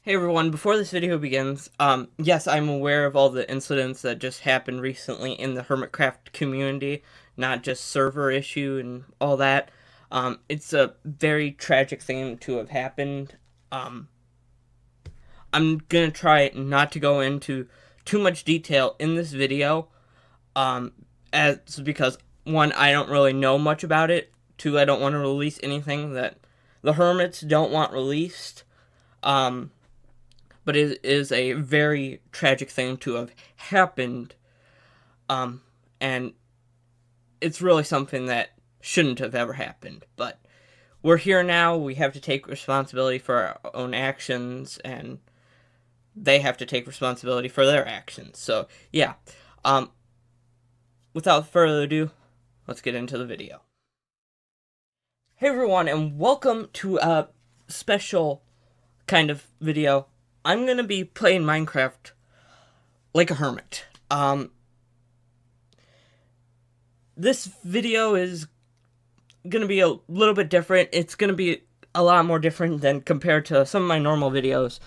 Hey everyone, before this video begins, yes, I'm aware of all the incidents that just happened recently in the Hermitcraft community, not just server issue and all that. It's a very tragic thing to have happened. I'm gonna try not to go into too much detail in this video, as because one, I don't really know much about it. Two, I don't want to release anything that the Hermits don't want released. But it is a very tragic thing to have happened, and it's really something that shouldn't have ever happened. But we're here now, we have to take responsibility for our own actions, and they have to take responsibility for their actions. So, yeah. Without further ado, let's get into the video. Hey everyone, and welcome to a special kind of video. I'm going to be playing Minecraft like a hermit. This video is going to be a little bit different. It's going to be a lot more different than compared to some of my normal videos.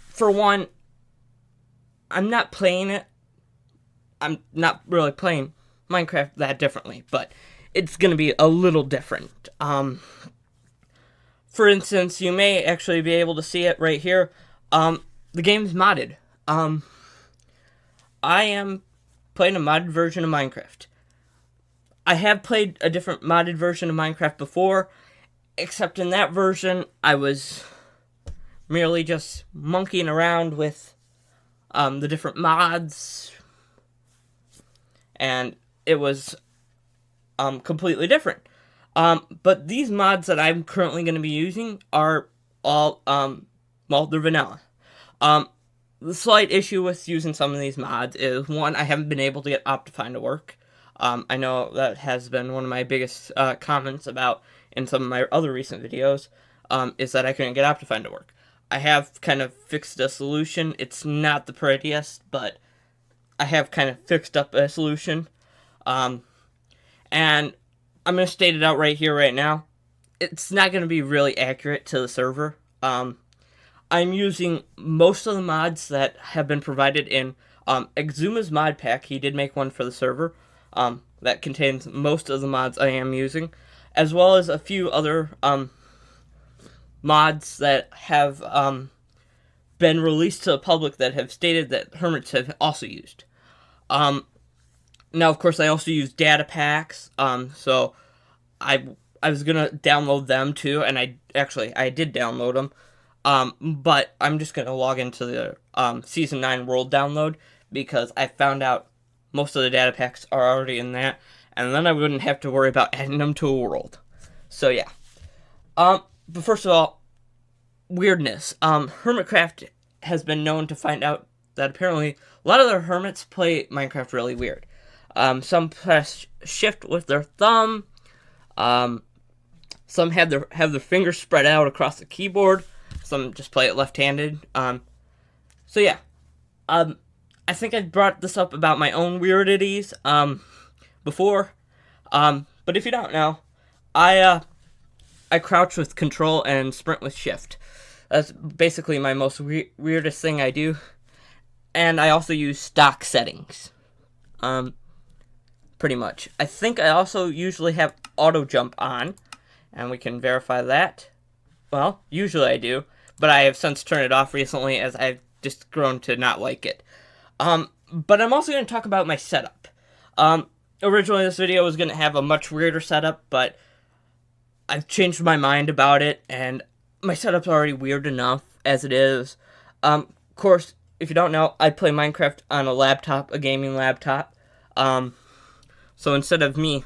For one, I'm not playing it. I'm not really playing Minecraft that differently, but it's going to be a little different. For instance, you may actually be able to see it right here. The game's modded. I am playing a modded version of Minecraft. I have played a different modded version of Minecraft before, except in that version, I was merely just monkeying around with the different mods, and it was completely different. But these mods that I'm currently going to be using are all, well, they're vanilla. The slight issue with using some of these mods is, one, I haven't been able to get Optifine to work. I know that has been one of my biggest comments about in some of my other recent videos, is that I couldn't get Optifine to work. I have kind of fixed a solution. It's not the prettiest, but I have kind of fixed up a solution. And I'm going to state it out right here, right now. It's not going to be really accurate to the server. I'm using most of the mods that have been provided in Exuma's mod pack. He did make one for the server that contains most of the mods I am using, as well as a few other mods that have been released to the public that have stated that Hermits have also used. Now, of course, I also use data packs, so I was gonna download them too, and I did download them. But I'm just going to log into the Season 9 World download, because I found out most of the data packs are already in that, and then I wouldn't have to worry about adding them to a world. So, yeah. But first of all, weirdness. Hermitcraft has been known to find out that apparently a lot of their hermits play Minecraft really weird. Some press shift with their thumb. Some have their fingers spread out across the keyboard. Some just play it left-handed. So yeah. I think I brought this up about my own weirdities, before. But if you don't know, I crouch with control and sprint with shift. That's basically my most weirdest thing I do. And I also use stock settings. Pretty much. I think I also usually have auto jump on, and we can verify that. Well, usually I do, but I have since turned it off recently as I've just grown to not like it. But I'm also going to talk about my setup. Originally this video was going to have a much weirder setup, but I've changed my mind about it, and my setup's already weird enough as it is. Of course, if you don't know, I play Minecraft on a laptop, a gaming laptop. So instead of me,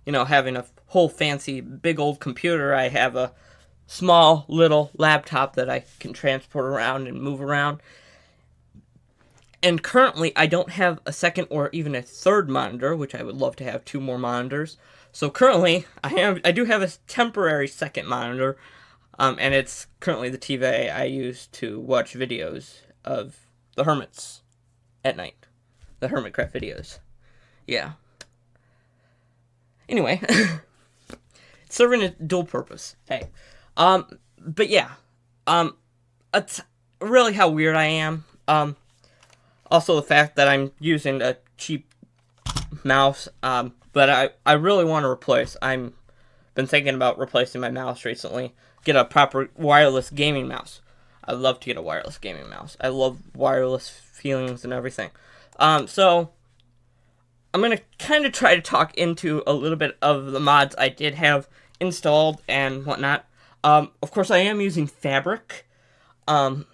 having a whole fancy big old computer, I have a small little laptop that I can transport around and move around. And currently I don't have a second or even a third monitor, which I would love to have 2 more monitors. So currently I do have a temporary second monitor, and it's currently the TV I use to watch videos of the Hermits at night. The Hermitcraft videos. Yeah. Anyway, serving a dual purpose. Hey. But yeah. it's really how weird I am. Also the fact that I'm using a cheap mouse, but I really want to replace. I'm been thinking about replacing my mouse recently. Get a proper wireless gaming mouse. I'd love to get a wireless gaming mouse. I love wireless feelings and everything. So I'm going to kind of try to talk into a little bit of the mods I did have installed and whatnot. Of course, I am using Fabric. Now,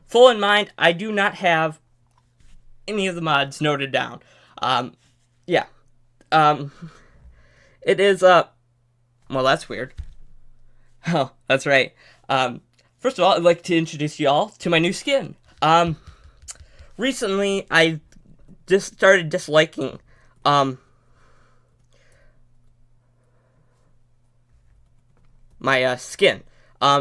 full in mind, I do not have any of the mods noted down. Yeah. It is, well, that's weird. Oh, that's right. First of all, I'd like to introduce y'all to my new skin. Recently, I just started disliking, my, skin.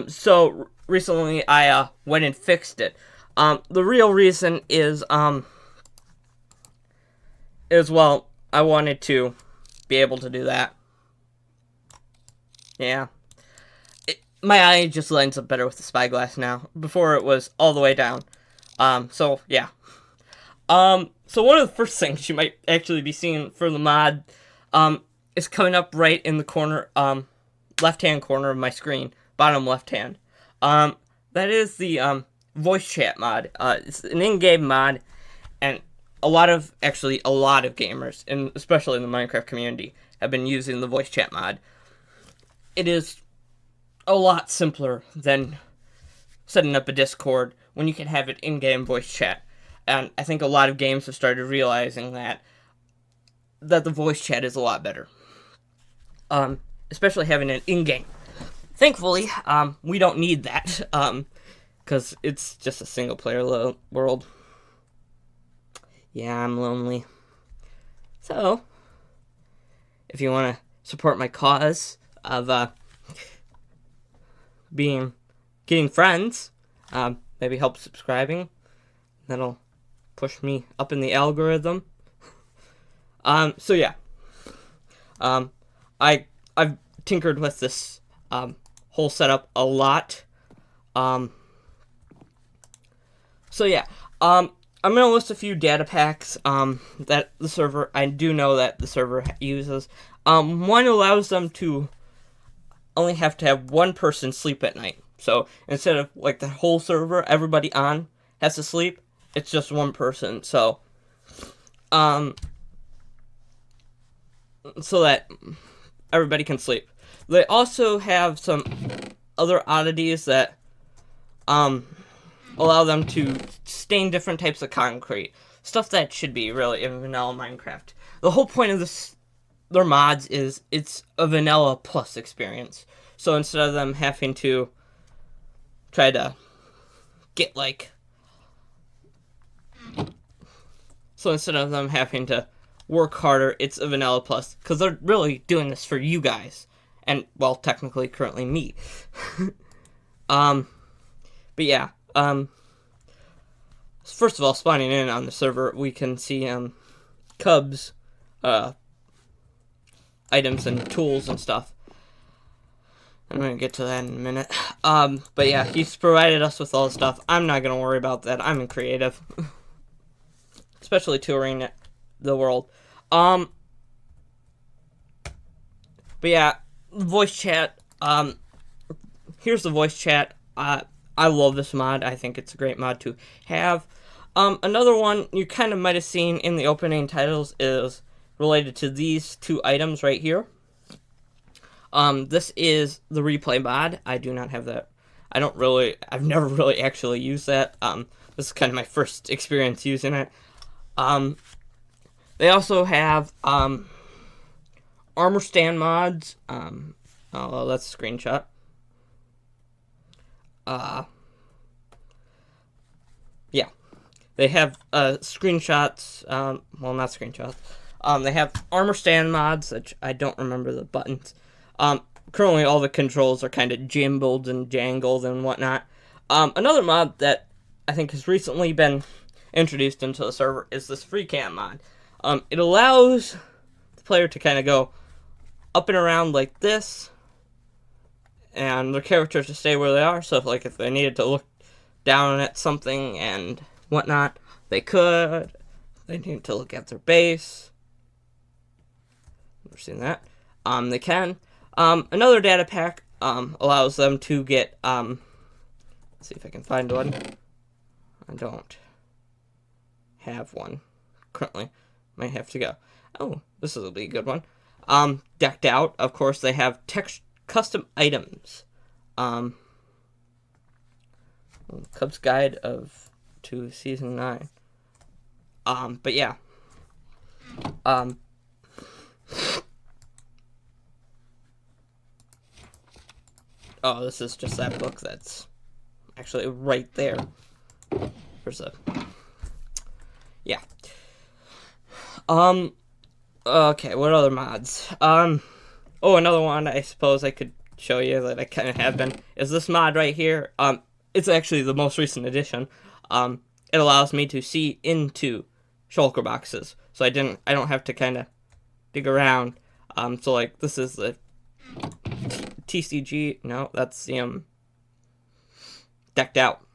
So, recently, I, went and fixed it. The real reason is, well, I wanted to be able to do that. Yeah. My eye just lines up better with the spyglass now. Before it was all the way down. So, yeah. So one of the first things you might actually be seeing for the mod, is coming up right in the corner, left-hand corner of my screen. Bottom left-hand. That is the, voice chat mod. It's an in-game mod, and a lot of gamers, and especially in the Minecraft community, have been using the voice chat mod. It is a lot simpler than setting up a Discord when you can have it in-game voice chat. And I think a lot of games have started realizing that the voice chat is a lot better. Especially having it in-game. Thankfully, we don't need that, because it's just a single-player world. Yeah, I'm lonely. So, if you want to support my cause of, getting friends, maybe help subscribing. That'll push me up in the algorithm. So yeah. I've tinkered with this, whole setup a lot. So yeah. I'm going to list a few data packs, that the server, I do know that the server uses. One allows them to only have to have one person sleep at night. So, instead of, like, the whole server, everybody on has to sleep, it's just one person. So, so that everybody can sleep. They also have some other oddities that, allow them to stain different types of concrete. Stuff that should be really in vanilla Minecraft. The whole point of their mods is it's a vanilla plus experience. So instead of them having to try to get work harder, it's a vanilla plus. Because they're really doing this for you guys. And, well, technically currently me. But yeah. First of all, spawning in on the server, we can see, Cub's, items and tools and stuff. I'm gonna get to that in a minute. But yeah, he's provided us with all the stuff. I'm not gonna worry about that. I'm in creative. Especially touring the world. But yeah, voice chat. Here's the voice chat. I love this mod. I think it's a great mod to have. Another one you kind of might have seen in the opening titles is related to these two items right here. This is the replay mod. I do not have that. I've never really actually used that. This is kind of my first experience using it. They also have, armor stand mods. Oh, that's a screenshot. Yeah. They have, screenshots, well, not screenshots. They have armor stand mods, which I don't remember the buttons. Currently all the controls are kind of jimbled and jangled and whatnot. Another mod that I think has recently been introduced into the server is this free cam mod. It allows the player to kind of go up and around like this, and their characters to stay where they are. So if they needed to look down at something and whatnot, they could. They needed to look at their base. Never seen that. They can. Another data pack allows them to get. Let's see if I can find one. I don't have one currently. Might have to go. Oh, this will be a good one. Decked out. Of course, they have custom items. Cubs Guide to Season 9. But yeah. Oh, this is just that book that's actually right there. There's a... Yeah. Okay, what other mods? Oh, another one I suppose I could show you that I kind of have been is this mod right here. It's actually the most recent addition. It allows me to see into shulker boxes, so I don't have to kind of dig around. So like this is the TCG. No, that's the decked out.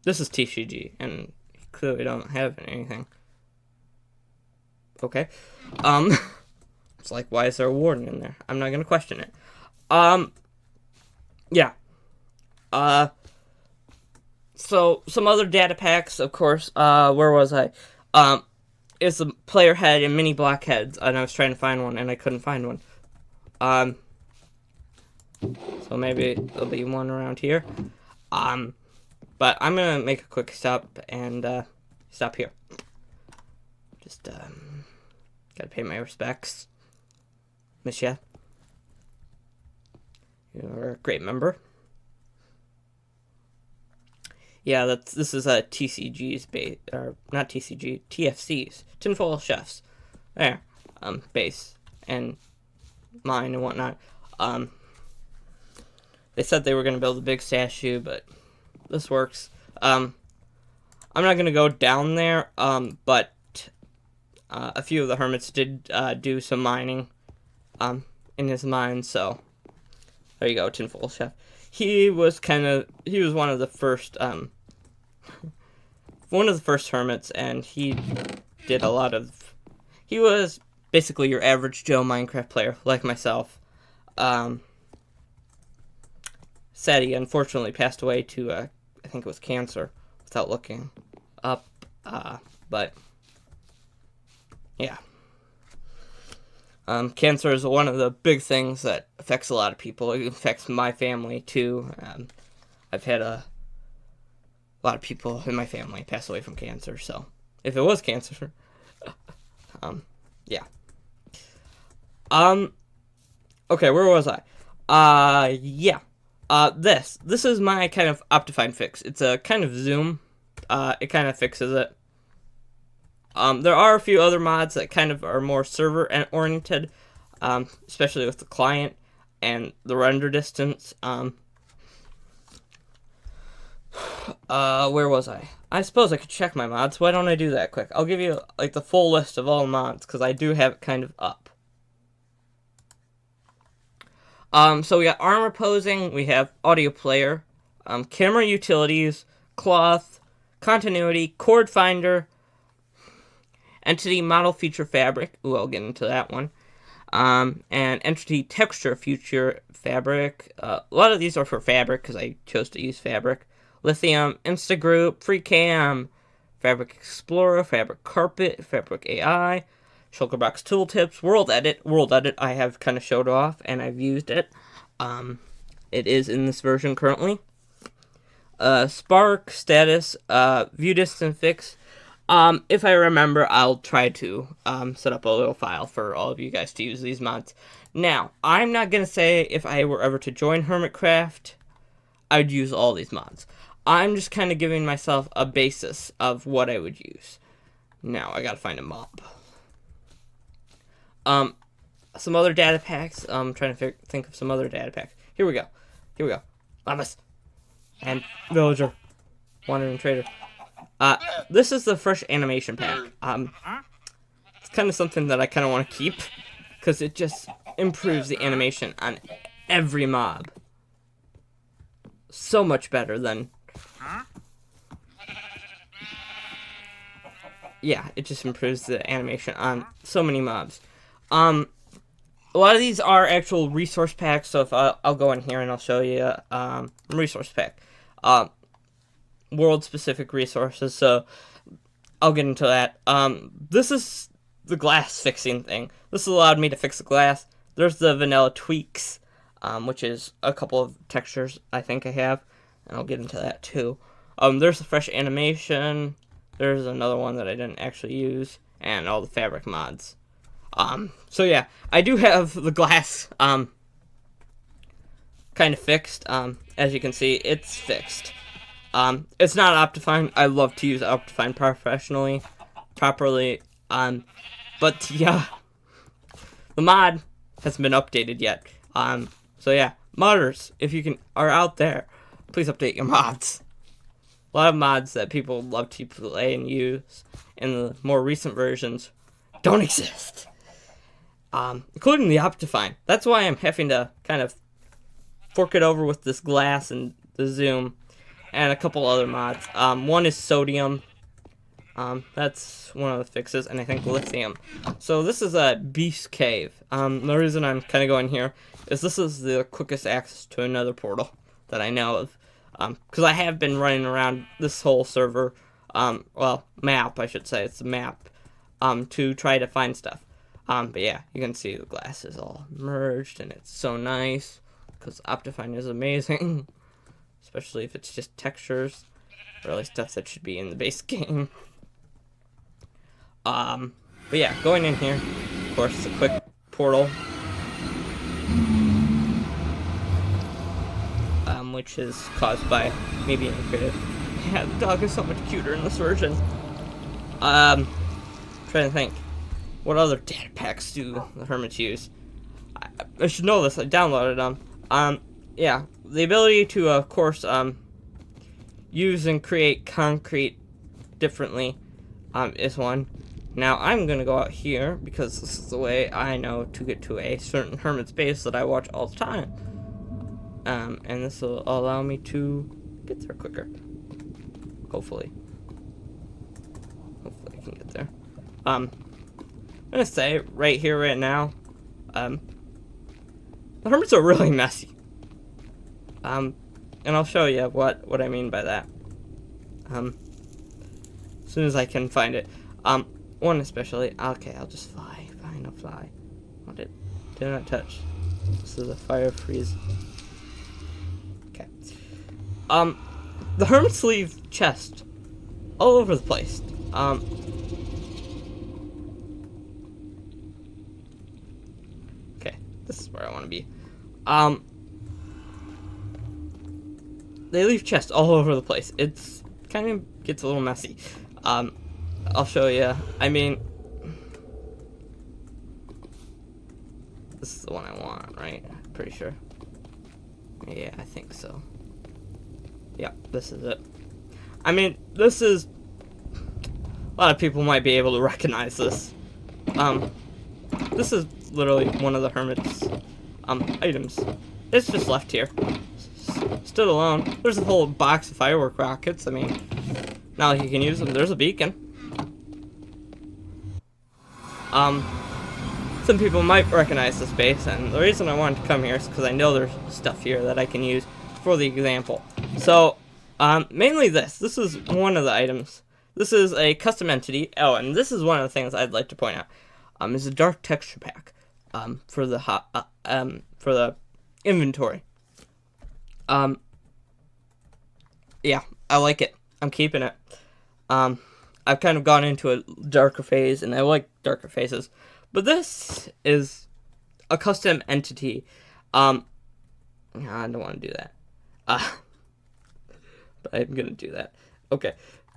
This is TCG, and clearly don't have anything. Okay. It's like, why is there a warden in there? I'm not gonna question it. Yeah. So some other data packs, of course. Where was I? Is the player head and mini blockheads, and I was trying to find one, and I couldn't find one. So maybe there'll be one around here. But I'm gonna make a quick stop and stop here. Just gotta pay my respects, Michelle. You're a great member. Yeah, this is a TCG's base, or not TCG, TFC's, Tinfoil Chefs. There, base and mine and whatnot. They said they were gonna build a big statue, but this works. I'm not gonna go down there. But a few of the hermits did do some mining, in his mine. So there you go, Tinfoil Chef. He was one of the first hermits, and he did a lot of. He was basically your average Joe Minecraft player, like myself. Said he unfortunately passed away to I think it was cancer, without looking up. But yeah. Cancer is one of the big things that affects a lot of people. It affects my family, too. I've had a lot of people in my family pass away from cancer, so if it was cancer, yeah. Okay, where was I? Yeah. This is my kind of Optifine fix. It's a kind of zoom. It kind of fixes it. There are a few other mods that kind of are more server oriented, especially with the client and the render distance. Where was I? I suppose I could check my mods. Why don't I do that quick? I'll give you like the full list of all mods because I do have it kind of up. So we got armor posing, we have audio player, camera utilities, cloth, continuity, chord finder, entity model feature fabric. Ooh, I'll get into that one. And entity texture feature fabric. A lot of these are for fabric because I chose to use fabric. Lithium, Instagroup, FreeCam, Fabric Explorer, Fabric Carpet, Fabric AI, Shulkerbox Tooltips, World Edit. World Edit I have kind of showed off and I've used it. It is in this version currently. Spark, Status, View Distance Fix. If I remember, I'll try to set up a little file for all of you guys to use these mods. Now, I'm not going to say if I were ever to join Hermitcraft, I'd use all these mods. I'm just kind of giving myself a basis of what I would use. Now, I gotta find a mob. Some other data packs. I'm trying to think of some other data packs. Here we go. Llamas. And Villager. Wandering Trader. This is the fresh animation pack. It's kind of something that I kind of want to keep because it just improves the animation on every mob. so much better than... Yeah, it just improves the animation on so many mobs. A lot of these are actual resource packs, so if I'll go in here and I'll show you resource pack. World-specific resources, so I'll get into that. This is the glass fixing thing. This allowed me to fix the glass. There's the vanilla tweaks, which is a couple of textures I think I have, and I'll get into that too. There's the fresh animation. There's another one that I didn't actually use, and all the fabric mods. So yeah, I do have the glass, kind of fixed. As you can see, it's fixed. It's not Optifine. I love to use Optifine properly. But yeah, the mod hasn't been updated yet. So yeah, modders, if you are out there, please update your mods. A lot of mods that people love to play and use in the more recent versions don't exist. Including the Optifine. That's why I'm having to kind of fork it over with this glass and the zoom and a couple other mods. One is sodium. That's one of the fixes, and I think lithium. So this is a beast cave. The reason I'm kind of going here is this is the quickest access to another portal that I know of. Because I have been running around this whole server, well, map, I should say, it's a map, to try to find stuff. But yeah, you can see the glass is all merged, and it's so nice, because Optifine is amazing, especially if it's just textures, really stuff that should be in the base game. But yeah, going in here, of course, it's a quick portal. Which is caused by me being creative. Yeah, the dog is so much cuter in this version. Trying to think. What other data packs do the Hermits use? I should know this, I downloaded them. Yeah, the ability to, of course, use and create concrete differently, is one. Now, I'm gonna go out here, because this is the way I know to get to a certain Hermit's base that I watch all the time. And this will allow me to get there quicker. Hopefully. Hopefully I can get there. I'm gonna say, right here, right now, the Hermits are really messy. And I'll show you what I mean by that. As soon as I can find it. One especially, okay, I'll just fly. Fine, I'll fly. What did not touch. This is a fire freeze. Okay. The Hermits leave chests all over the place. Okay, this is where I want to be. They leave chests all over the place. It's kind of gets a little messy. I'll show you. I mean, this is the one I want, right? Pretty sure. Yeah, I think so. Yeah, this is it. I mean, this is... A lot of people might be able to recognize this. This is literally one of the Hermit's items. It's just left here. Stood alone. There's a whole box of firework rockets. I mean, not like you can use them. There's a beacon. Some people might recognize this base, and the reason I wanted to come here is because I know there's stuff here that I can use for the example. So, mainly this. This is one of the items. This is a custom entity. Oh, and this is one of the things I'd like to point out. Is a dark texture pack, for the inventory. Yeah, I like it. I'm keeping it. I've kind of gone into a darker phase, and I like darker phases. But this is a custom entity. I don't want to do that. But I'm gonna do that. Okay.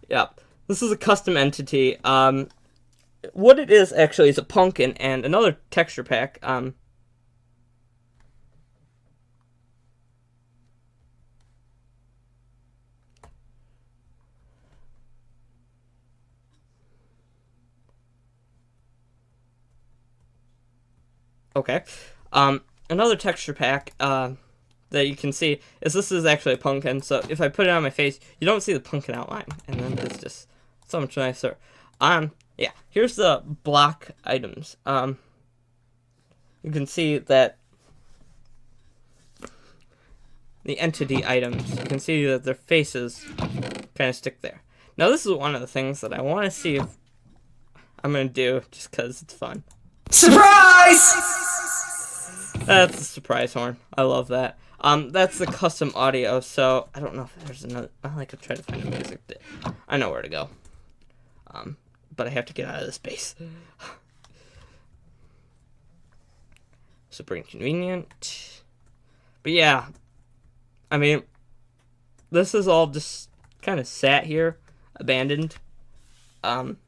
Yeah. This is a custom entity. What it is actually is a pumpkin and another texture pack. Okay. Another texture pack, that that you can see is this is actually a pumpkin. So if I put it on my face, you don't see the pumpkin outline, and then it's just so much nicer. Yeah, here's the block items. You can see that the entity items, you can see that their faces kind of stick there. Now this is one of the things that I want to see if I'm going to do, just because it's fun. Surprise! That's a surprise horn. I love that. That's the custom audio, so I don't know if there's another. I could try to find a music bit. I know where to go. But I have to get out of this base. Super inconvenient. But yeah, I mean, this is all just kind of sat here, abandoned. I'm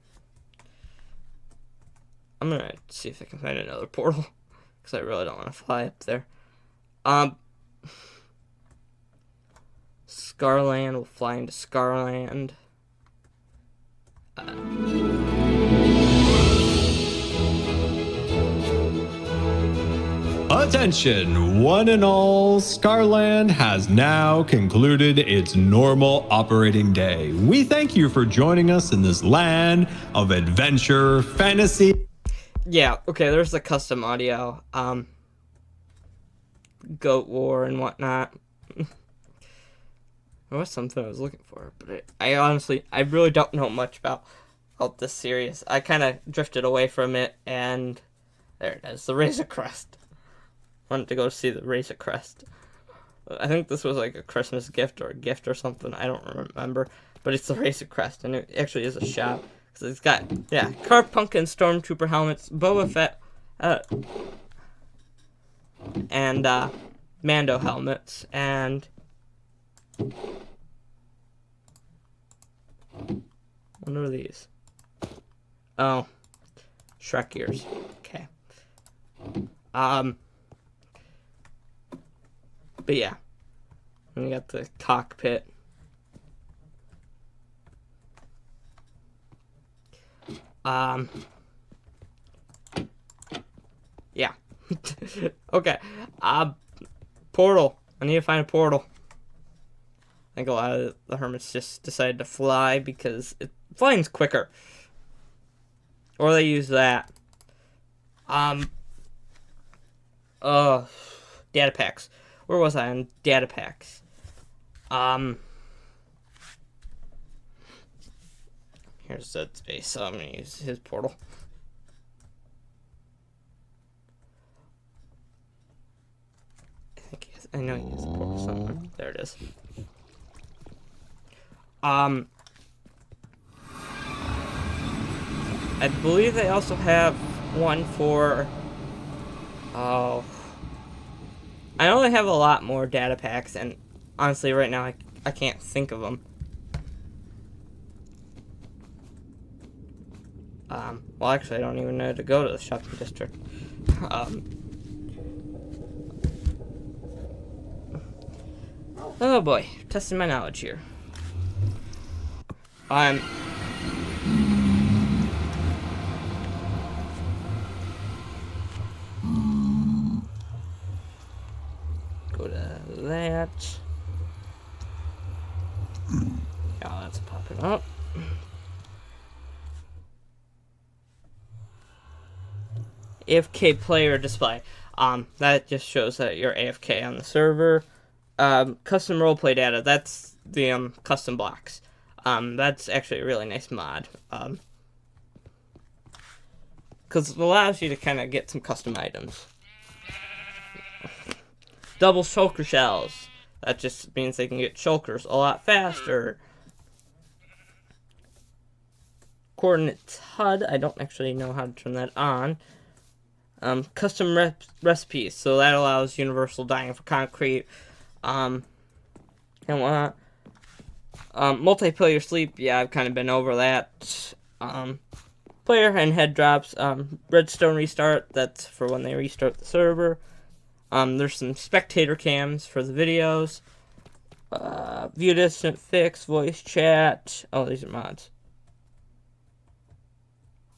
gonna see if I can find another portal, because I really don't want to fly up there. Scarland, we'll fly into Scarland. Attention, one and all, Scarland has now concluded its normal operating day. We thank you for joining us in this land of adventure, fantasy. Yeah, okay, there's the custom audio. Goat War and whatnot. There was something I was looking for, but I honestly, I really don't know much about this series. I kind of drifted away from it, and there it is, the Razor Crest. Wanted to go see the Razor Crest. I think this was like a Christmas gift or a gift or something. I don't remember, but it's the Razor Crest, and it actually is a shop. Because it's got, yeah, carved pumpkin stormtrooper helmets, Boba Fett, and Mando helmets, and what are these? Oh, Shrek ears. Okay. But yeah, and we got the cockpit. Yeah. Okay. Portal. I need to find a portal. I think a lot of the hermits just decided to fly because flying's quicker. Or they use that. Data packs. Where was I on data packs? Here's Dead Space, so I'm gonna use his portal. I know he has a portal somewhere. There it is. I believe they also have one for. Oh. I know they have a lot more data packs, and honestly, right now, I can't think of them. Well, actually, I don't even know to go to the shopping district. Oh boy, testing my knowledge here. Go to that. Oh, that's popping up. AFK player display. That just shows that you're AFK on the server. Custom roleplay data. That's the custom blocks. That's actually a really nice mod. Because it allows you to kind of get some custom items. Double shulker shells. That just means they can get shulkers a lot faster. Coordinates HUD. I don't actually know how to turn that on. Custom recipes. So that allows universal dyeing for concrete. And whatnot. Multiplayer sleep. Yeah, I've kind of been over that. Player and head drops. Redstone restart. That's for when they restart the server. There's some spectator cams for the videos. View distant fix, voice chat. Oh, these are mods.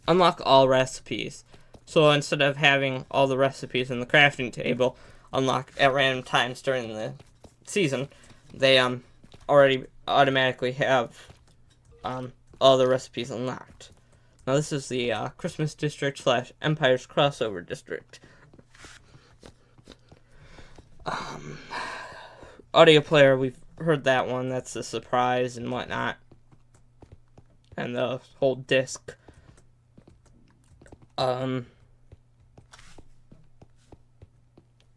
Unlock all recipes. So instead of having all the recipes in the crafting table, unlock at random times during the season, they already automatically have all the recipes unlocked. Now this is the Christmas District / Empire's Crossover District. Audio player, we've heard that one. That's the surprise and whatnot. And the whole disc.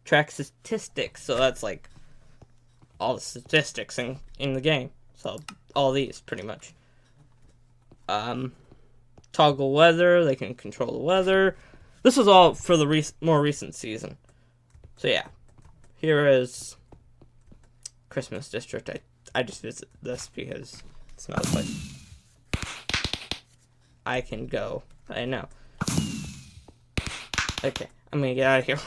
Track statistics, so that's like all the statistics in the game. So all these pretty much. Toggle weather, they can control the weather. This is all for the more recent season. So yeah, here is Christmas District. I just visit this because it's not a place I can go. I know. Okay, I'm gonna get out of here.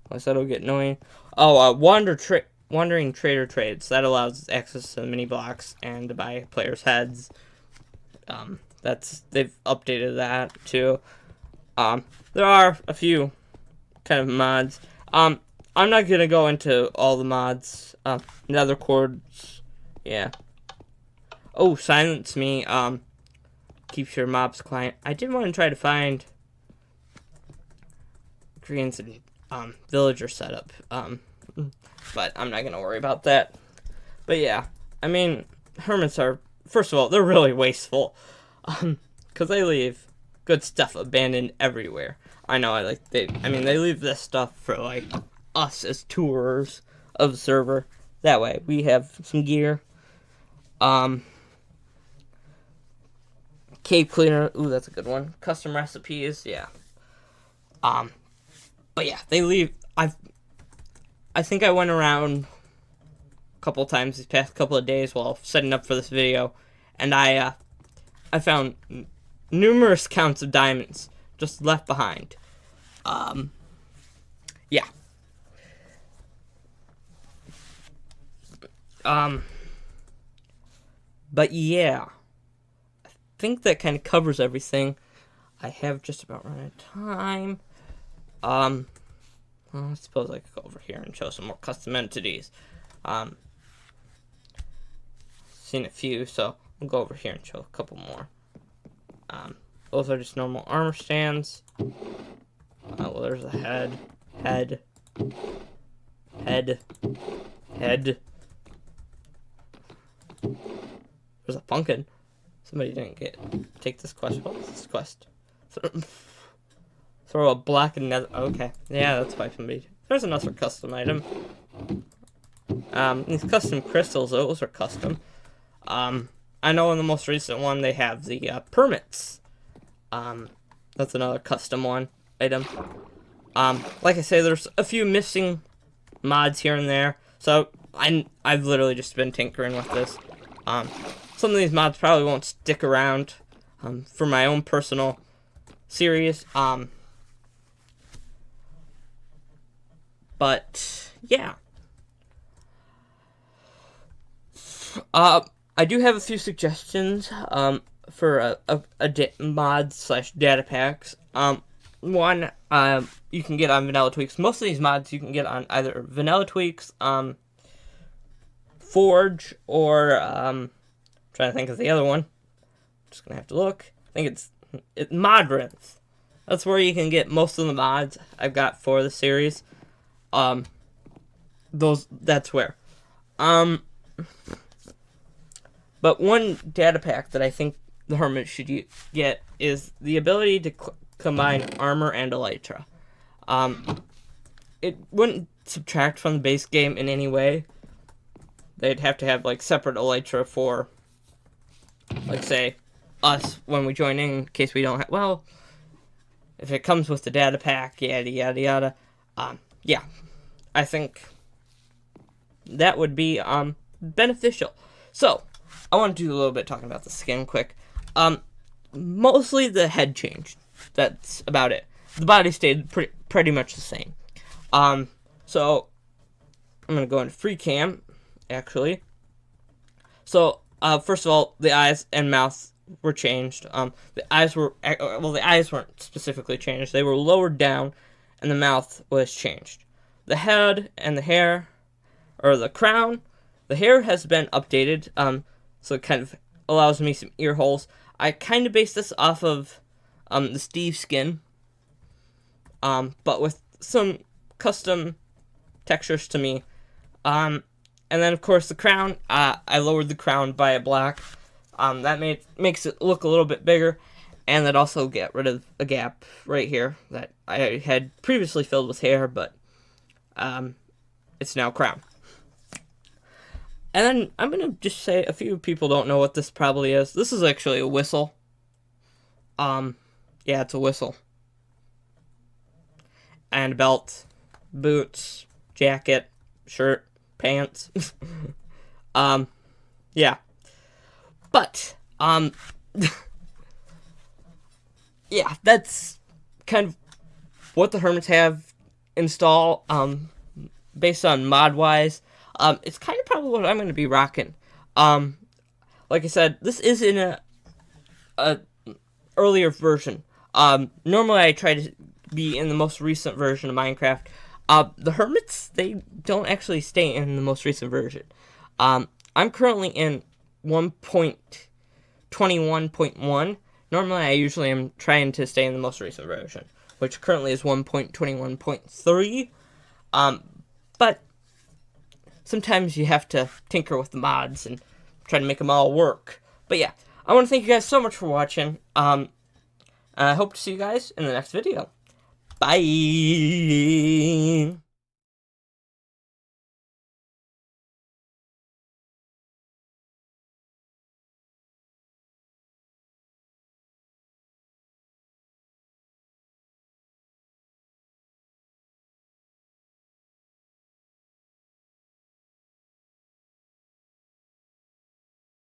Otherwise that'll get annoying. Oh, Wandering Trader Trades. That allows access to the mini blocks and to buy players' heads. They've updated that too. There are a few kind of mods. I'm not gonna go into all the mods. Nether Chords, yeah. Oh, Silence Me. Keeps your mobs quiet. I did want to try to find greens and villager setup. But I'm not gonna worry about that. But yeah, I mean, hermits are, first of all, they're really wasteful. Because they leave good stuff abandoned everywhere. I know, they leave this stuff for, like, us as tourers of the server. That way, we have some gear. Cave Cleaner, ooh, that's a good one. Custom recipes, yeah. But yeah, they leave, I think I went around a couple times these past couple of days while setting up for this video, and I found numerous counts of diamonds just left behind. Yeah. But yeah, I think that kind of covers everything. I have just about run out of time. Well, I suppose I could go over here and show some more custom entities. Seen a few, so I'll go over here and show a couple more. Those are just normal armor stands. Well, there's a head. There's a pumpkin. Somebody didn't take this quest. What is this quest? Throw a black and nether. Okay, yeah, that's why somebody. There's another custom item. These custom crystals, those are custom. I know in the most recent one they have the permits. That's another custom item. Like I say, there's a few missing mods here and there. So I've literally just been tinkering with this. Some of these mods probably won't stick around for my own personal series. But yeah. I do have a few suggestions for mods / data packs. One, you can get on Vanilla Tweaks. Most of these mods you can get on either Vanilla Tweaks, Forge, or trying to think of the other one. Just gonna have to look. I think it's Modrinth. That's where you can get most of the mods I've got for the series. That's where. But one data pack that I think the Hermit should get is the ability to combine armor and elytra. It wouldn't subtract from the base game in any way. They'd have to have like separate elytra for, like, say, us when we join in case we don't have. Well, if it comes with the data pack, yada yada yada. Yeah, I think that would be beneficial. So I want to do a little bit talking about the skin quick. Mostly the head changed. That's about it. The body stayed pretty much the same. So I'm gonna go into free cam, actually. So first of all, the eyes and mouth were changed. The eyes weren't specifically changed. They were lowered down, and the mouth was changed. the head and the hair, or the crown, the hair has been updated, so it kind of allows me some ear holes. I kind of based this off of the Steve skin, but with some custom textures to me. And then, of course, the crown, I lowered the crown by a black. That makes it look a little bit bigger, and that also get rid of a gap right here that I had previously filled with hair, but it's now crown. And then I'm going to just say, a few people don't know what this probably is. This is actually a whistle. Yeah, it's a whistle. And a belt, boots, jacket, shirt, pants. Yeah. But, yeah, that's kind of what the Hermits have installed, based on mod-wise. It's kind of probably what I'm going to be rocking. Like I said, this is in a earlier version. Normally I try to be in the most recent version of Minecraft. The Hermits, they don't actually stay in the most recent version. I'm currently in 1.21.1. Normally I usually am trying to stay in the most recent version, which currently is 1.21.3. But sometimes you have to tinker with the mods and try to make them all work. But yeah, I want to thank you guys so much for watching. I hope to see you guys in the next video. Bye!